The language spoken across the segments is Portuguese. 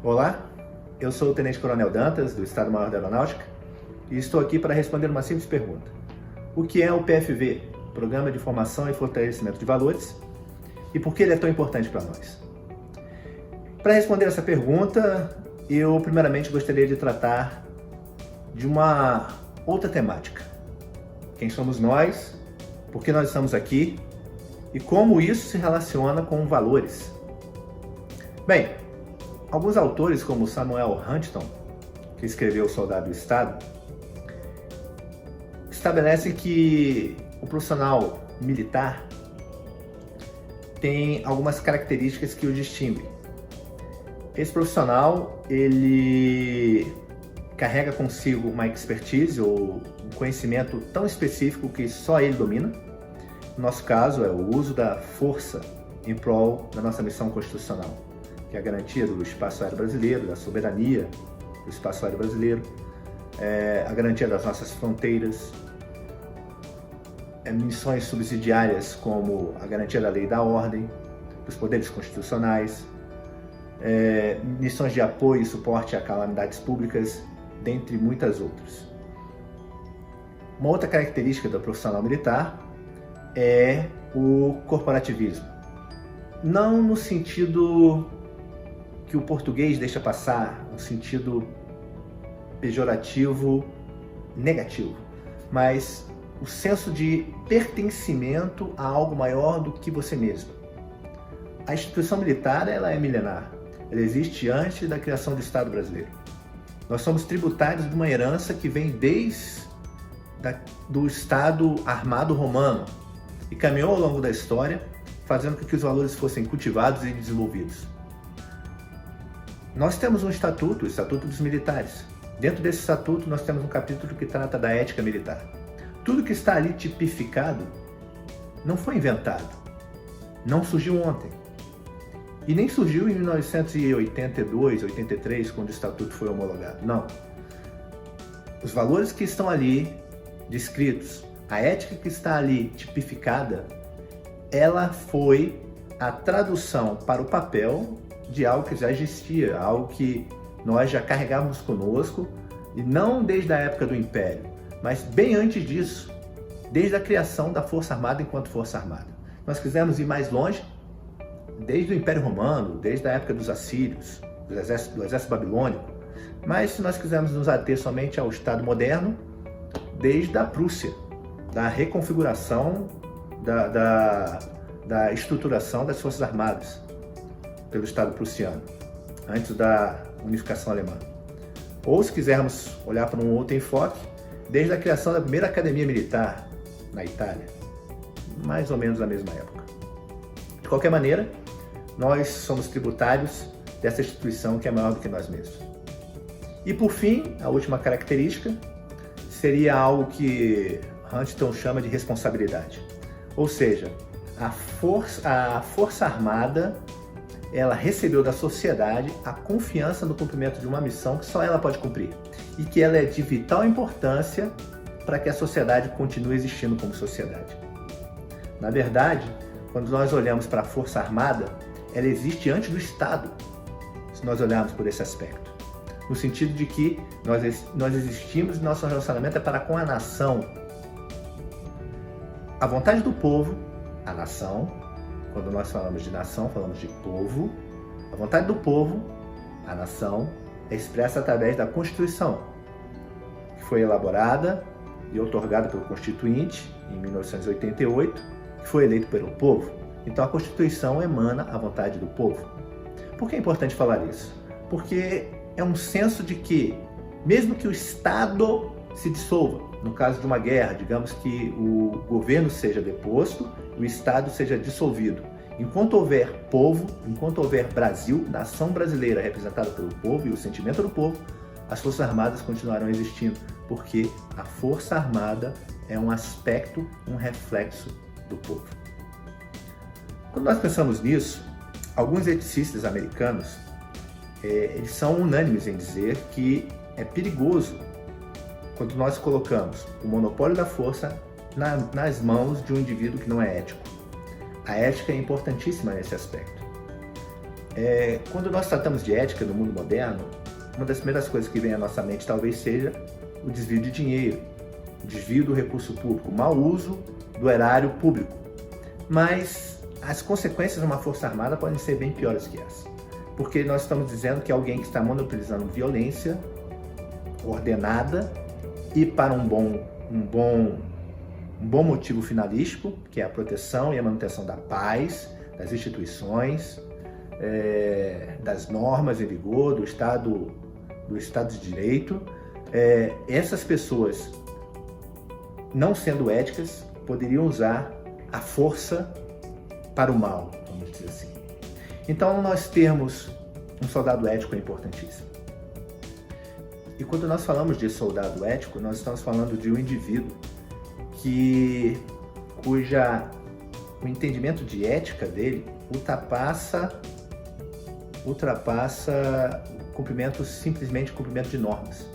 Olá, eu sou o Tenente Coronel Dantas, do Estado-Maior da Aeronáutica, e estou aqui para responder uma simples pergunta. O que é o PFV, Programa de Formação e Fortalecimento de Valores, e por que ele é tão importante para nós? Para responder essa pergunta, eu primeiramente gostaria de tratar de uma outra temática. Quem somos nós, por que nós estamos aqui e como isso se relaciona com valores. Bem, alguns autores, como Samuel Huntington, que escreveu O Soldado do Estado, estabelecem que o profissional militar tem algumas características que o distinguem. Esse profissional, ele carrega consigo uma expertise ou um conhecimento tão específico que só ele domina. No nosso caso, é o uso da força em prol da nossa missão constitucional, que é a garantia do espaço aéreo brasileiro, da soberania do espaço aéreo brasileiro, a garantia das nossas fronteiras, missões subsidiárias como a garantia da lei e da ordem, dos poderes constitucionais, missões de apoio e suporte a calamidades públicas, dentre muitas outras. Uma outra característica do profissional militar é o corporativismo. Não no sentido que o português deixa passar, um sentido pejorativo, negativo, mas o senso de pertencimento a algo maior do que você mesmo. A instituição militar, ela é milenar, ela existe antes da criação do Estado brasileiro. Nós somos tributários de uma herança que vem desde do Estado armado romano e caminhou ao longo da história, fazendo com que os valores fossem cultivados e desenvolvidos. Nós temos um estatuto, o Estatuto dos Militares. Dentro desse estatuto nós temos um capítulo que trata da ética militar. Tudo que está ali tipificado não foi inventado, não surgiu ontem. E nem surgiu em 1982, 83, quando o estatuto foi homologado. Não. Os valores que estão ali descritos, a ética que está ali tipificada, ela foi a tradução para o papel de algo que já existia, algo que nós já carregávamos conosco, e não desde a época do Império, mas bem antes disso, desde a criação da Força Armada enquanto Força Armada. Nós quisemos ir mais longe, desde o Império Romano, desde a época dos assírios, do exército babilônico, mas se nós quisermos nos ater somente ao Estado moderno, desde a Prússia, da reconfiguração da estruturação das Forças Armadas pelo Estado prussiano, antes da unificação alemã. Ou, se quisermos olhar para um outro enfoque, desde a criação da primeira academia militar na Itália, mais ou menos na mesma época. De qualquer maneira, nós somos tributários dessa instituição que é maior do que nós mesmos. E por fim, a última característica seria algo que Huntington chama de responsabilidade. Ou seja, a Força Armada, ela recebeu da sociedade a confiança no cumprimento de uma missão que só ela pode cumprir e que ela é de vital importância para que a sociedade continue existindo como sociedade. Na verdade, quando nós olhamos para a Força Armada, ela existe antes do Estado, se nós olharmos por esse aspecto. No sentido de que nós existimos e nosso relacionamento é para com a nação. A vontade do povo, a nação, quando nós falamos de nação, falamos de povo. A vontade do povo, a nação, é expressa através da Constituição, que foi elaborada e outorgada pelo Constituinte em 1988, que foi eleito pelo povo. Então a Constituição emana a vontade do povo. Por que é importante falar isso? Porque é um senso de que, mesmo que o Estado se dissolva, no caso de uma guerra, digamos que o governo seja deposto, o Estado seja dissolvido. Enquanto houver povo, enquanto houver Brasil, nação brasileira representada pelo povo e o sentimento do povo, as Forças Armadas continuarão existindo, porque a Força Armada é um aspecto, um reflexo do povo. Quando nós pensamos nisso, alguns eticistas americanos, eles são unânimes em dizer que é perigoso quando nós colocamos o monopólio da força nas mãos de um indivíduo que não é ético. A ética é importantíssima nesse aspecto. Quando nós tratamos de ética no mundo moderno, uma das primeiras coisas que vem à nossa mente talvez seja o desvio de dinheiro, o desvio do recurso público, o mau uso do erário público. Mas as consequências de uma força armada podem ser bem piores que essa. Porque nós estamos dizendo que alguém que está monopolizando violência ordenada e para um bom motivo finalístico, que é a proteção e a manutenção da paz, das instituições, das normas em vigor, do Estado de Direito. Essas pessoas, não sendo éticas, poderiam usar a força para o mal, vamos dizer assim. Então, nós termos um soldado ético é importantíssimo. E quando nós falamos de soldado ético, nós estamos falando de um indivíduo cuja o entendimento de ética dele ultrapassa simplesmente o cumprimento de normas.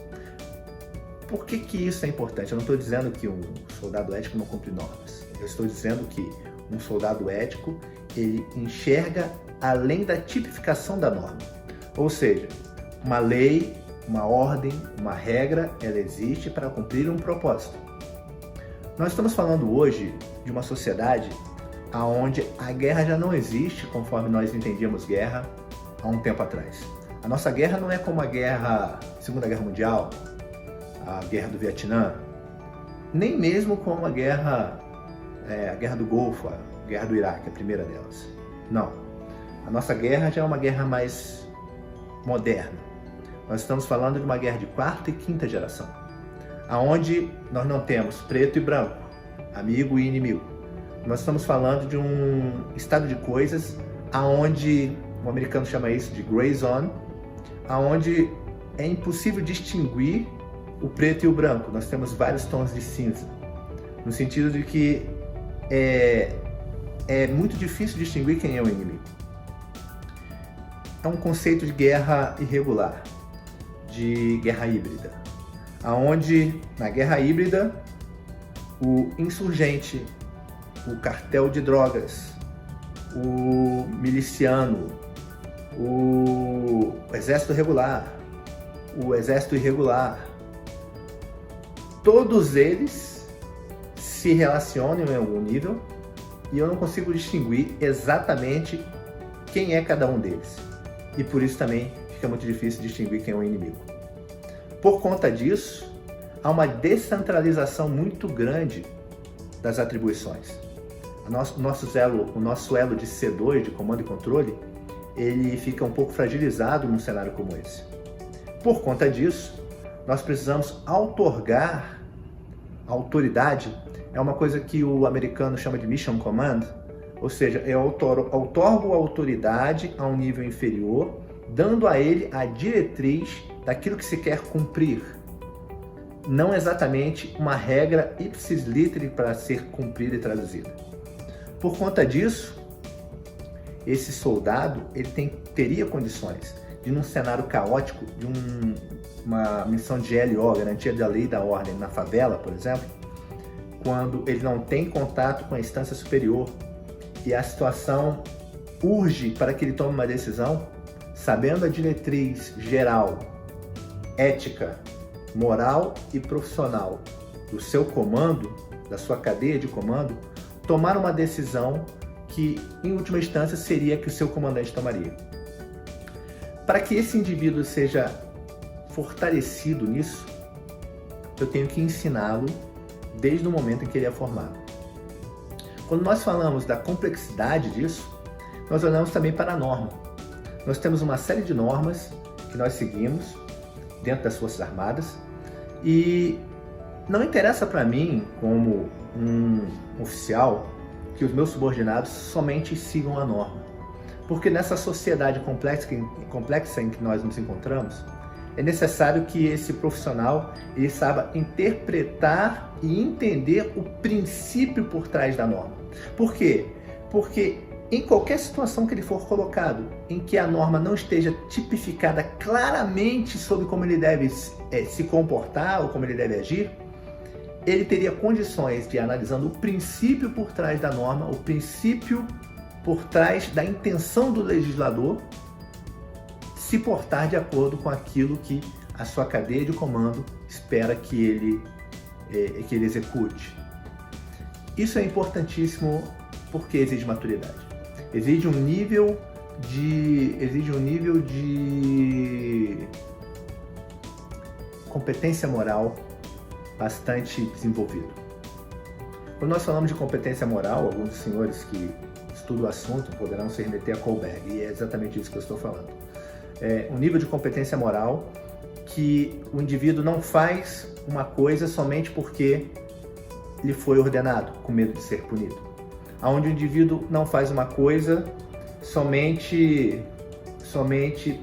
Por que isso é importante? Eu não estou dizendo que um soldado ético não cumpre normas. Eu estou dizendo que um soldado ético, ele enxerga além da tipificação da norma. Ou seja, uma lei, uma ordem, uma regra, ela existe para cumprir um propósito. Nós estamos falando hoje de uma sociedade onde a guerra já não existe conforme nós entendíamos guerra há um tempo atrás. A nossa guerra não é como a Segunda Guerra Mundial, a Guerra do Vietnã, nem mesmo como a Guerra do Golfo, a Guerra do Iraque, a primeira delas. Não. A nossa guerra já é uma guerra mais moderna. Nós estamos falando de uma guerra de quarta e quinta geração, aonde nós não temos preto e branco, amigo e inimigo. Nós estamos falando de um estado de coisas aonde o americano chama isso de gray zone, aonde é impossível distinguir o preto e o branco. Nós temos vários tons de cinza, no sentido de que é muito difícil distinguir quem é o inimigo. É um conceito de guerra irregular, de guerra híbrida, aonde na guerra híbrida o insurgente, o cartel de drogas, o miliciano, o exército regular, o exército irregular, todos eles se relacionam em algum nível e eu não consigo distinguir exatamente quem é cada um deles. E por isso também fica muito difícil distinguir quem é o inimigo. Por conta disso, há uma descentralização muito grande das atribuições. O nosso elo de C2, de comando e controle, ele fica um pouco fragilizado num cenário como esse. Por conta disso, nós precisamos outorgar a autoridade. É uma coisa que o americano chama de mission command, ou seja, eu outorgo a autoridade a um nível inferior, dando a ele a diretriz daquilo que se quer cumprir. Não exatamente uma regra ipsis literi para ser cumprida e traduzida. Por conta disso, esse soldado ele teria condições de, num cenário caótico, de uma missão de GLO, garantia da lei e da ordem, na favela, por exemplo, quando ele não tem contato com a instância superior e a situação urge para que ele tome uma decisão, sabendo a diretriz geral, ética, moral e profissional do seu comando, da sua cadeia de comando, tomar uma decisão que, em última instância, seria a que o seu comandante tomaria. Para que esse indivíduo seja fortalecido nisso, eu tenho que ensiná-lo desde o momento em que ele é formado. Quando nós falamos da complexidade disso, nós olhamos também para a norma. Nós temos uma série de normas que nós seguimos dentro das Forças Armadas e não interessa para mim, como um oficial, que os meus subordinados somente sigam a norma. Porque nessa sociedade complexa em que nós nos encontramos, é necessário que esse profissional ele saiba interpretar e entender o princípio por trás da norma. Por quê? Porque em qualquer situação que ele for colocado, em que a norma não esteja tipificada claramente sobre como ele deve se comportar ou como ele deve agir, ele teria condições de, analisando o princípio por trás da norma, o princípio por trás da intenção do legislador, se portar de acordo com aquilo que a sua cadeia de comando espera que ele execute. Isso é importantíssimo porque exige maturidade. Exige um nível de competência moral bastante desenvolvido. Quando nós falamos de competência moral, alguns dos senhores que estudam o assunto poderão se remeter a Kohlberg, e é exatamente isso que eu estou falando. É um nível de competência moral que o indivíduo não faz uma coisa somente porque lhe foi ordenado, com medo de ser punido. Onde o indivíduo não faz uma coisa somente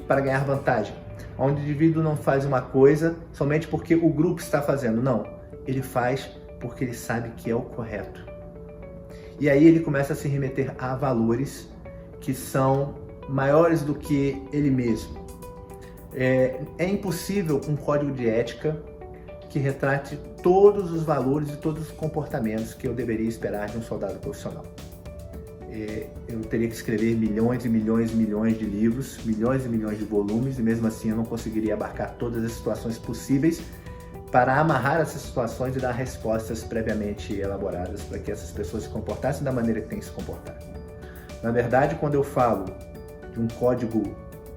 para ganhar vantagem. Onde o indivíduo não faz uma coisa somente porque o grupo está fazendo. Não, ele faz porque ele sabe que é o correto. E aí ele começa a se remeter a valores que são maiores do que ele mesmo. É impossível um código de ética que retrate todos os valores e todos os comportamentos que eu deveria esperar de um soldado profissional. Eu teria que escrever milhões e milhões e milhões de livros, milhões e milhões de volumes, e mesmo assim eu não conseguiria abarcar todas as situações possíveis para amarrar essas situações e dar respostas previamente elaboradas para que essas pessoas se comportassem da maneira que tem que se comportar. Na verdade, quando eu falo de um código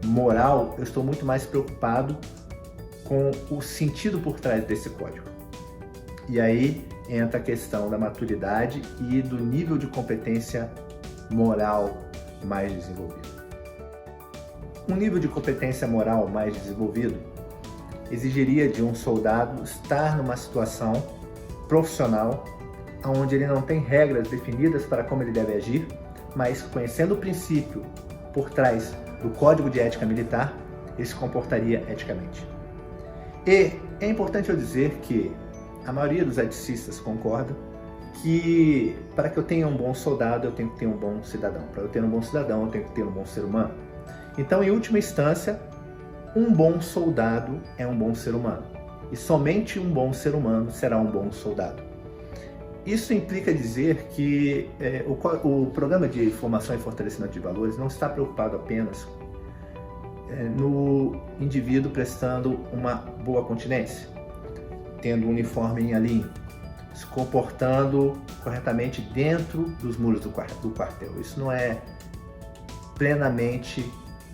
moral, eu estou muito mais preocupado com o sentido por trás desse código. E aí entra a questão da maturidade e do nível de competência moral mais desenvolvido. Um nível de competência moral mais desenvolvido exigiria de um soldado estar numa situação profissional onde ele não tem regras definidas para como ele deve agir, mas conhecendo o princípio por trás do Código de Ética Militar, ele se comportaria eticamente. E é importante eu dizer que a maioria dos eticistas concorda que para que eu tenha um bom soldado, eu tenho que ter um bom cidadão. Para eu ter um bom cidadão, eu tenho que ter um bom ser humano. Então, em última instância, um bom soldado é um bom ser humano. E somente um bom ser humano será um bom soldado. Isso implica dizer que o programa de formação e fortalecimento de valores não está preocupado apenas no indivíduo prestando uma boa continência, tendo um uniforme em alinho, se comportando corretamente dentro dos muros do quartel. Isso não é plenamente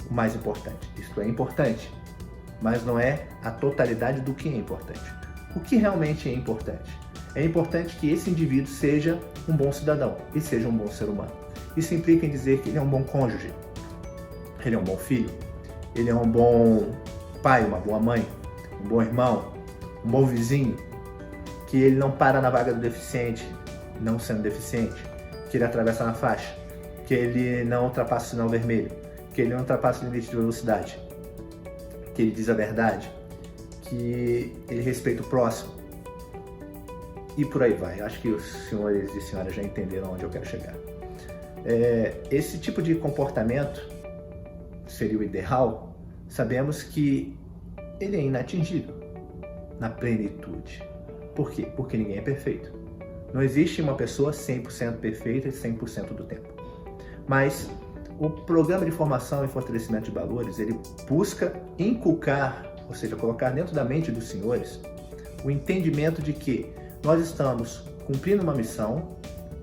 o mais importante. Isso é importante, mas não é a totalidade do que é importante. O que realmente é importante? É importante que esse indivíduo seja um bom cidadão e seja um bom ser humano. Isso implica em dizer que ele é um bom cônjuge, ele é um bom filho, ele é um bom pai, uma boa mãe, um bom irmão, um bom vizinho, que ele não para na vaga do deficiente, não sendo deficiente, que ele atravessa na faixa, que ele não ultrapassa o sinal vermelho, que ele não ultrapassa o limite de velocidade, que ele diz a verdade, que ele respeita o próximo. E por aí vai. Acho que os senhores e senhoras já entenderam onde eu quero chegar. Esse tipo de comportamento seria o ideal. Sabemos que ele é inatingível na plenitude. Por quê? Porque ninguém é perfeito. Não existe uma pessoa 100% perfeita e 100% do tempo. Mas o programa de formação e fortalecimento de valores, ele busca inculcar, ou seja, colocar dentro da mente dos senhores o entendimento de que nós estamos cumprindo uma missão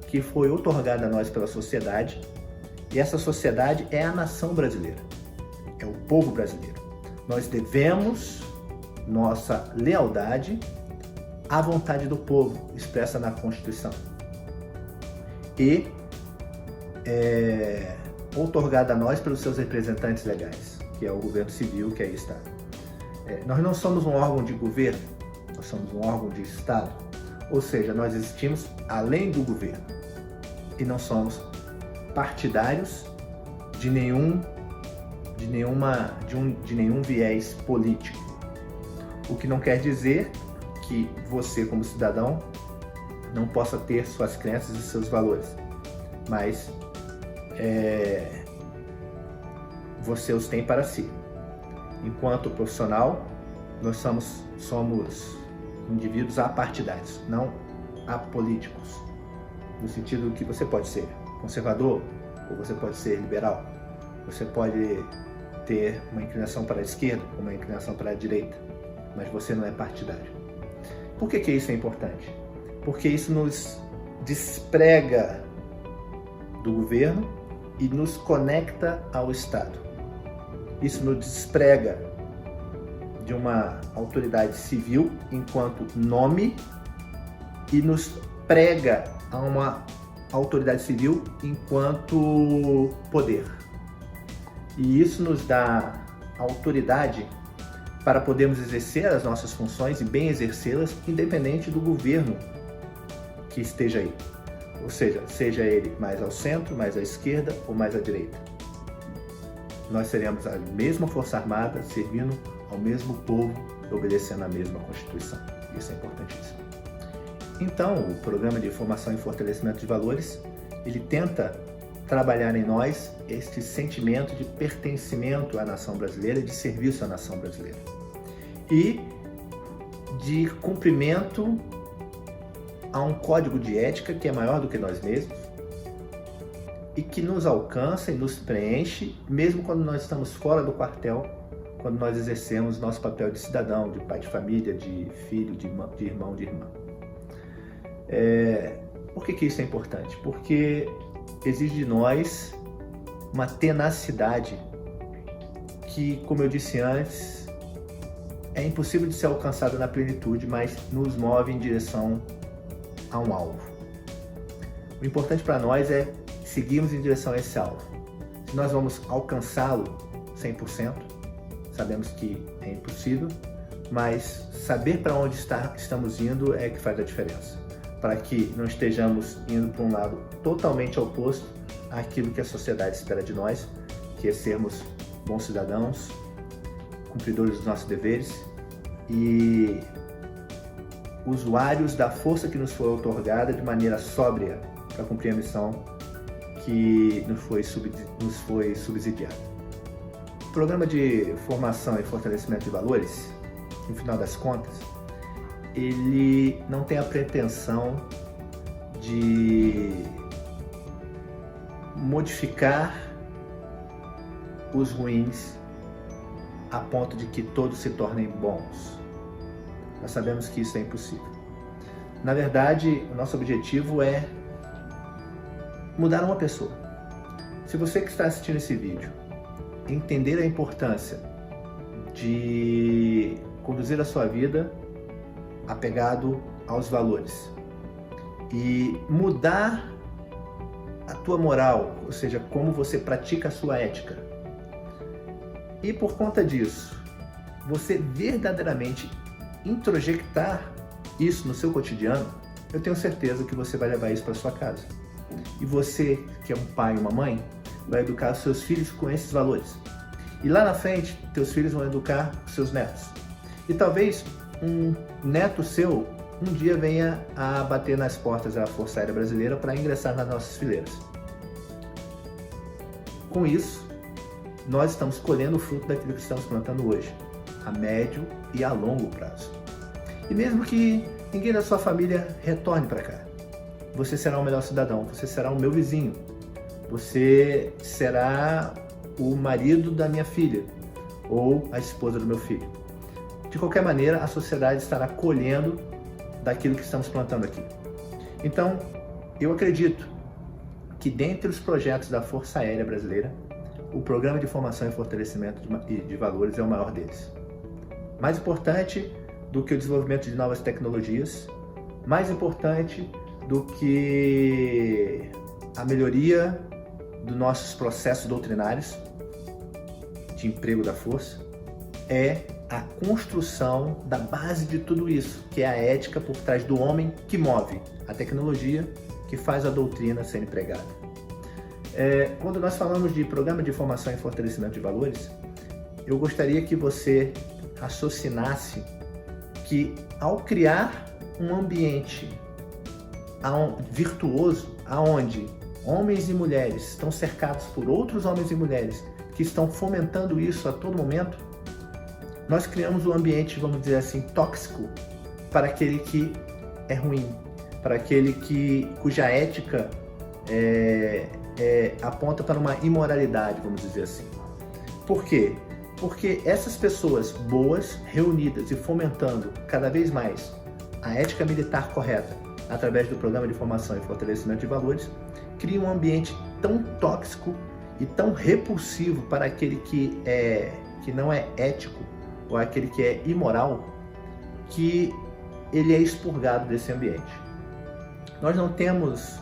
que foi outorgada a nós pela sociedade, e essa sociedade é a nação brasileira, é o povo brasileiro. Nós devemos nossa lealdade à vontade do povo, expressa na Constituição, e outorgada a nós pelos seus representantes legais, que é o governo civil, que aí está. Nós não somos um órgão de governo, nós somos um órgão de Estado. Ou seja, nós existimos além do governo e não somos partidários de nenhum viés político. O que não quer dizer que você, como cidadão, não possa ter suas crenças e seus valores, mas você os tem para si. Enquanto profissional, nós somos indivíduos apartidários, não apolíticos, no sentido que você pode ser conservador ou você pode ser liberal, você pode ter uma inclinação para a esquerda, uma inclinação para a direita, mas você não é partidário. Por que isso é importante? Porque isso nos desprega do governo e nos conecta ao Estado. Isso nos desprega de uma autoridade civil enquanto nome e nos prega a uma autoridade civil enquanto poder. E isso nos dá autoridade para podermos exercer as nossas funções e bem exercê-las, independente do governo que esteja aí. Ou seja ele mais ao centro, mais à esquerda ou mais à direita. Nós seremos a mesma Força Armada, servindo ao mesmo povo, obedecendo à mesma Constituição. Isso é importantíssimo. Então, o Programa de Formação e Fortalecimento de Valores, ele tenta trabalhar em nós este sentimento de pertencimento à nação brasileira, de serviço à nação brasileira e de cumprimento a um código de ética que é maior do que nós mesmos e que nos alcança e nos preenche mesmo quando nós estamos fora do quartel, quando nós exercemos nosso papel de cidadão, de pai de família, de filho, de irmão, de irmã. Por que isso é importante? Porque exige de nós uma tenacidade que, como eu disse antes, é impossível de ser alcançada na plenitude, mas nos move em direção a um alvo. O importante para nós é seguirmos em direção a esse alvo. Se nós vamos alcançá-lo 100%, sabemos que é impossível, mas saber para onde estamos indo é que faz a diferença, para que não estejamos indo para um lado totalmente oposto àquilo que a sociedade espera de nós, que é sermos bons cidadãos, cumpridores dos nossos deveres e usuários da força que nos foi outorgada de maneira sóbria para cumprir a missão que nos foi subsidiada. O Programa de Formação e Fortalecimento de Valores, no final das contas, ele não tem a pretensão de modificar os ruins a ponto de que todos se tornem bons. Nós sabemos que isso é impossível. Na verdade, o nosso objetivo é mudar uma pessoa. Se você que está assistindo esse vídeo entender a importância de conduzir a sua vida apegado aos valores e mudar a tua moral, ou seja, como você pratica a sua ética, e por conta disso você verdadeiramente introjectar isso no seu cotidiano, eu tenho certeza que você vai levar isso para sua casa. E você, que é um pai e uma mãe, vai educar os seus filhos com esses valores. E lá na frente, teus filhos vão educar os seus netos. E talvez um neto seu um dia venha a bater nas portas da Força Aérea Brasileira para ingressar nas nossas fileiras. Com isso, nós estamos colhendo o fruto daquilo que estamos plantando hoje, a médio e a longo prazo. E mesmo que ninguém da sua família retorne para cá, você será o melhor cidadão, você será o meu vizinho, você será o marido da minha filha ou a esposa do meu filho. De qualquer maneira, a sociedade estará colhendo daquilo que estamos plantando aqui. Então, eu acredito que dentre os projetos da Força Aérea Brasileira, o Programa de Formação e Fortalecimento de Valores é o maior deles. Mais importante do que o desenvolvimento de novas tecnologias, mais importante do que a melhoria dos nossos processos doutrinários de emprego da força, é a construção da base de tudo isso, que é a ética por trás do homem que move a tecnologia, que faz a doutrina ser empregada. Quando nós falamos de Programa de Formação e Fortalecimento de Valores, eu gostaria que você raciocinasse que ao criar um ambiente virtuoso, aonde homens e mulheres estão cercados por outros homens e mulheres que estão fomentando isso a todo momento, nós criamos um ambiente, vamos dizer assim, tóxico para aquele que é ruim, para aquele cuja ética aponta para uma imoralidade, vamos dizer assim. Por quê? Porque essas pessoas boas, reunidas e fomentando cada vez mais a ética militar correta, através do programa de formação e fortalecimento de valores, criam um ambiente tão tóxico e tão repulsivo para aquele que não é ético ou aquele que é imoral, que ele é expurgado desse ambiente. Nós não temos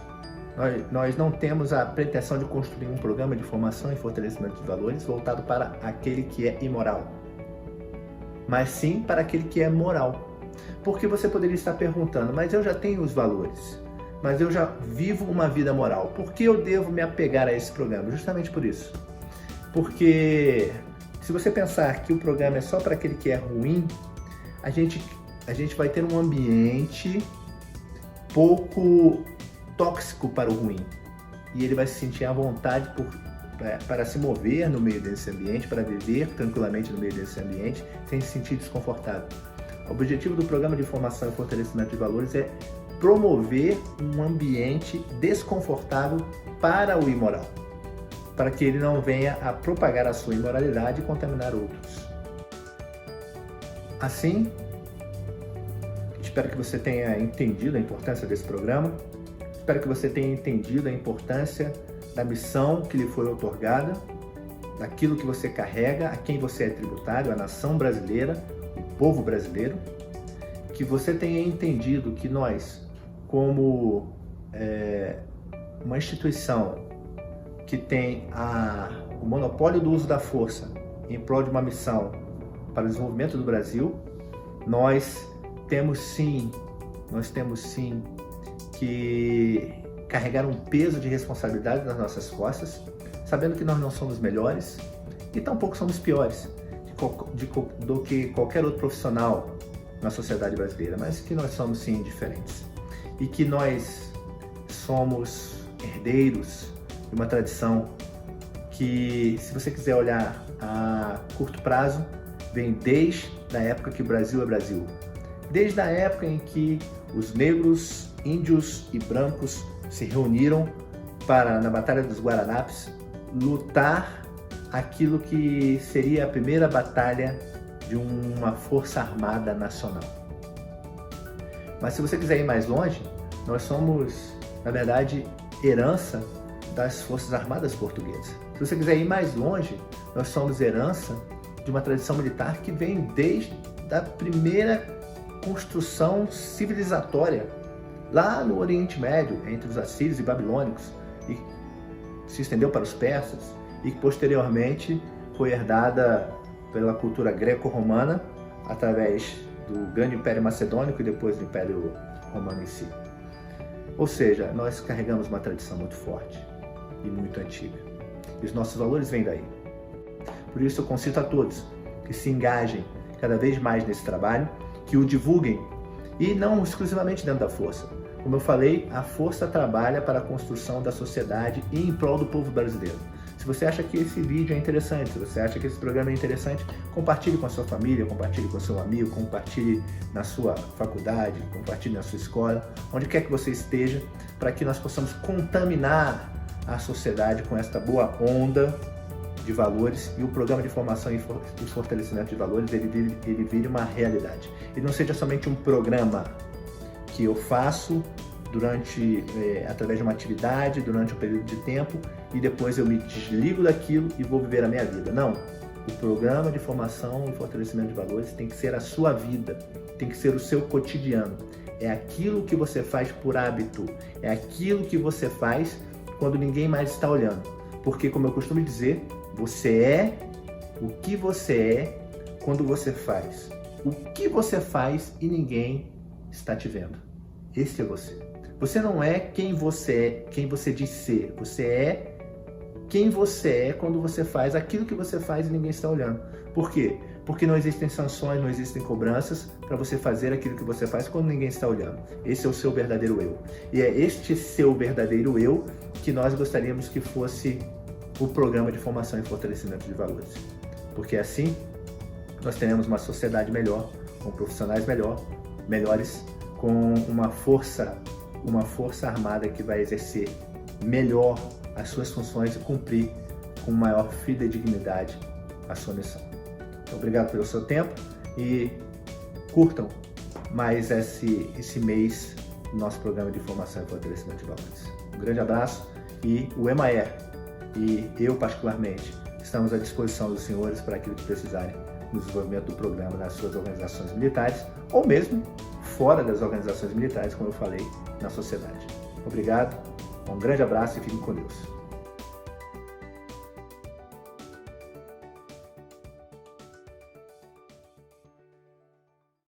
a pretensão de construir um programa de formação e fortalecimento de valores voltado para aquele que é imoral, mas sim para aquele que é moral. Porque você poderia estar perguntando, mas eu já tenho os valores, mas eu já vivo uma vida moral, por que eu devo me apegar a esse programa? Justamente por isso. Porque se você pensar que o programa é só para aquele que é ruim, a gente vai ter um ambiente pouco tóxico para o ruim. E ele vai se sentir à vontade para se mover no meio desse ambiente, para viver tranquilamente no meio desse ambiente, sem se sentir desconfortável. O objetivo do programa de formação e fortalecimento de valores é promover um ambiente desconfortável para o imoral, para que ele não venha a propagar a sua imoralidade e contaminar outros. Assim, espero que você tenha entendido a importância desse programa, espero que você tenha entendido a importância da missão que lhe foi outorgada, daquilo que você carrega, a quem você é tributário, a nação brasileira, o povo brasileiro, que você tenha entendido que nós, como uma instituição que tem o monopólio do uso da força em prol de uma missão para o desenvolvimento do Brasil, nós temos sim que carregar um peso de responsabilidade nas nossas costas, sabendo que nós não somos melhores e tampouco somos piores do que qualquer outro profissional na sociedade brasileira, mas que nós somos sim diferentes e que nós somos herdeiros de uma tradição que, se você quiser olhar a curto prazo, vem desde a época que o Brasil é Brasil, desde a época em que os negros, índios e brancos se reuniram para, na Batalha dos Guararapes, lutar aquilo que seria a primeira batalha de uma força armada nacional. Mas se você quiser ir mais longe, nós somos, na verdade, herança das Forças Armadas Portuguesas. Se você quiser ir mais longe, nós somos herança de uma tradição militar que vem desde a primeira construção civilizatória lá no Oriente Médio, entre os assírios e babilônicos, e se estendeu para os persas, e que posteriormente foi herdada pela cultura greco-romana através do grande Império Macedônico e depois do Império Romano em si. Ou seja, nós carregamos uma tradição muito forte e muito antiga. E os nossos valores vêm daí. Por isso eu concito a todos que se engajem cada vez mais nesse trabalho, que o divulguem, e não exclusivamente dentro da força. Como eu falei, a força trabalha para a construção da sociedade e em prol do povo brasileiro. Se você acha que esse vídeo é interessante, se você acha que esse programa é interessante, compartilhe com a sua família, compartilhe com o seu amigo, compartilhe na sua faculdade, compartilhe na sua escola, onde quer que você esteja, para que nós possamos contaminar a sociedade com esta boa onda de valores e o programa de formação e fortalecimento de valores ele vire uma realidade. E não seja somente um programa que eu faço através de uma atividade, durante um período de tempo, e depois eu me desligo daquilo e vou viver a minha vida. Não. O programa de formação e fortalecimento de valores tem que ser a sua vida, tem que ser o seu cotidiano. É aquilo que você faz por hábito, é aquilo que você faz quando ninguém mais está olhando. Porque, como eu costumo dizer, você é o que você é quando você faz o que você faz e ninguém está te vendo. Esse é você. Você não é quem você diz ser. Você é quem você é quando você faz aquilo que você faz e ninguém está olhando. Por quê? Porque não existem sanções, não existem cobranças para você fazer aquilo que você faz quando ninguém está olhando. Esse é o seu verdadeiro eu. E é este seu verdadeiro eu que nós gostaríamos que fosse o programa de formação e fortalecimento de valores. Porque assim nós teremos uma sociedade melhor, com profissionais melhores, com uma força armada que vai exercer melhor as suas funções e cumprir com maior fidedignidade a sua missão. Então, obrigado pelo seu tempo e curtam mais esse mês do nosso programa de formação e fortalecimento de valores. Um grande abraço e o EMAER e eu particularmente estamos à disposição dos senhores para aquilo que precisarem no desenvolvimento do programa nas suas organizações militares ou mesmo fora das organizações militares, como eu falei, na sociedade. Obrigado, um grande abraço e fiquem com Deus.